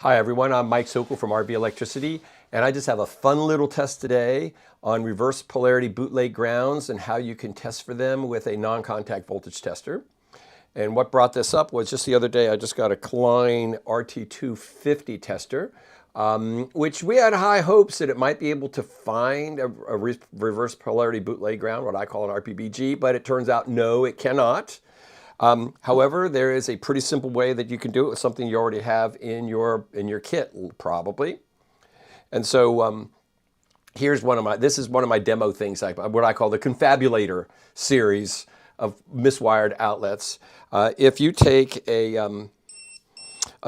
Hi everyone, I'm Mike Sokol from RVelectricity, and I just have a fun little test today on reverse polarity bootleg grounds and how you can test for them with a non-contact voltage tester. And what brought this up was just the other day I just got a Klein RT250 tester, which we had high hopes that it might be able to find a reverse polarity bootleg ground, what I call an RPBG, but it turns out no, it cannot. However, there is a pretty simple way that you can do it with something you already have in your kit, probably. And so here's this is one of my demo things, what I call the confabulator series of miswired outlets. If you take a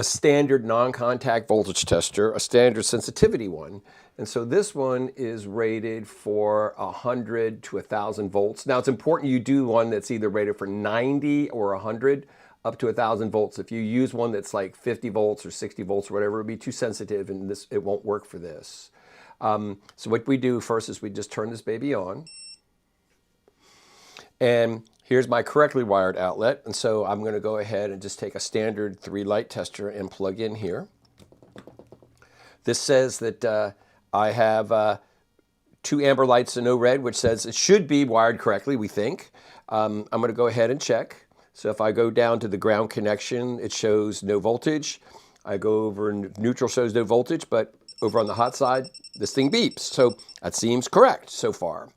standard non-contact voltage tester, a standard sensitivity one, and so this one is rated for 100 to 1,000 volts. Now it's important you do one that's either rated for 90 or 100 up to 1,000 volts. If you use one that's like 50 volts or 60 volts or whatever, it'll be too sensitive and it won't work for this. So what we do first is we just turn this baby on. And here's my correctly wired outlet. And so I'm going to go ahead and just take a standard 3-light tester and plug in here. This says that I have 2 amber lights and no red, which says it should be wired correctly, we think. I'm going to go ahead and check. So if I go down to the ground connection, it shows no voltage. I go over and neutral shows no voltage, but over on the hot side, this thing beeps. So that seems correct so far.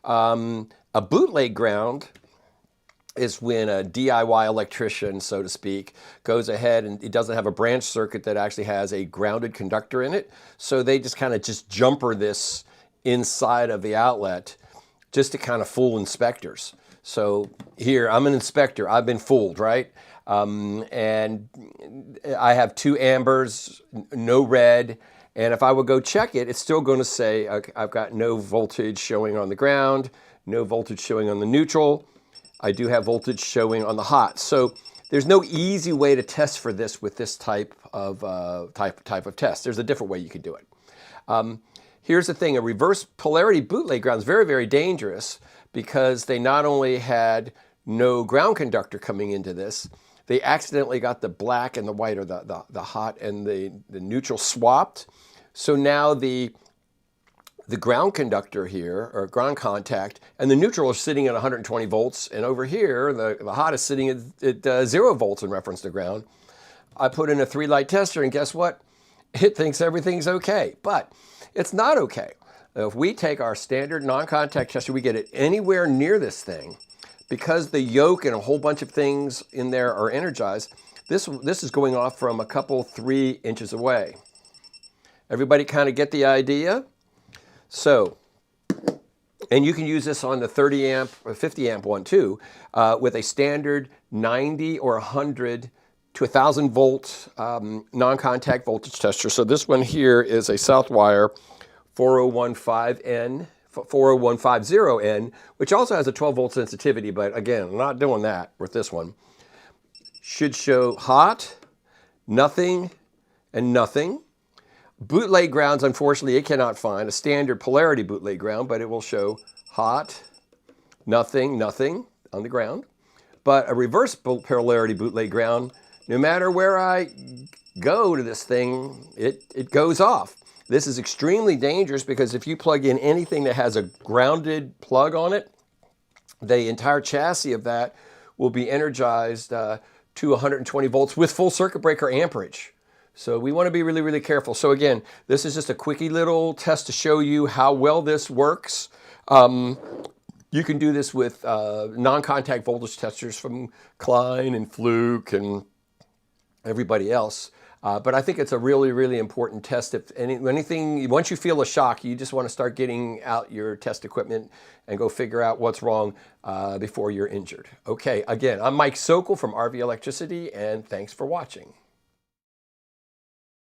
A bootleg ground is when a DIY electrician, so to speak, goes ahead and it doesn't have a branch circuit that actually has a grounded conductor in it. So they just kind of jumper this inside of the outlet just to kind of fool inspectors. So here, I'm an inspector. I've been fooled, right? And I have 2 ambers, no red. And if I would go check it, it's still going to say, okay, I've got no voltage showing on the ground, no voltage showing on the neutral. I do have voltage showing on the hot. So there's no easy way to test for this with this type of test. There's a different way you can do it. Here's the thing, a reverse polarity bootleg ground is very, very dangerous because they not only had no ground conductor coming into this, they accidentally got the black and the white, or the hot and the neutral swapped. So now the ground conductor here, or ground contact, and the neutral are sitting at 120 volts, and over here, the hot is sitting at 0 volts in reference to ground. I put in a 3-light tester, and guess what? It thinks everything's okay, but it's not okay. If we take our standard non-contact tester, we get it anywhere near this thing, because the yoke and a whole bunch of things in there are energized, this is going off from a couple, 3 inches away. Everybody kind of get the idea? So, and you can use this on the 30 amp or 50 amp one too, with a standard 90 or 100 to 1,000 volt non-contact voltage tester. So this one here is a Southwire 4050N, which also has a 12 volt sensitivity, but again, I'm not doing that with this one. Should show hot, nothing, and nothing. Bootleg grounds, unfortunately, it cannot find a standard polarity bootleg ground, but it will show hot, nothing, nothing on the ground. But a reverse polarity bootleg ground, no matter where I go to this thing, it goes off. This is extremely dangerous because if you plug in anything that has a grounded plug on it, the entire chassis of that will be energized to 120 volts with full circuit breaker amperage. So we want to be really, really careful. So again, this is just a quickie little test to show you how well this works. You can do this with non-contact voltage testers from Klein and Fluke and everybody else. But I think it's a really, really important test. If anything, once you feel a shock, you just want to start getting out your test equipment and go figure out what's wrong before you're injured. Okay, again, I'm Mike Sokol from RVelectricity, and thanks for watching.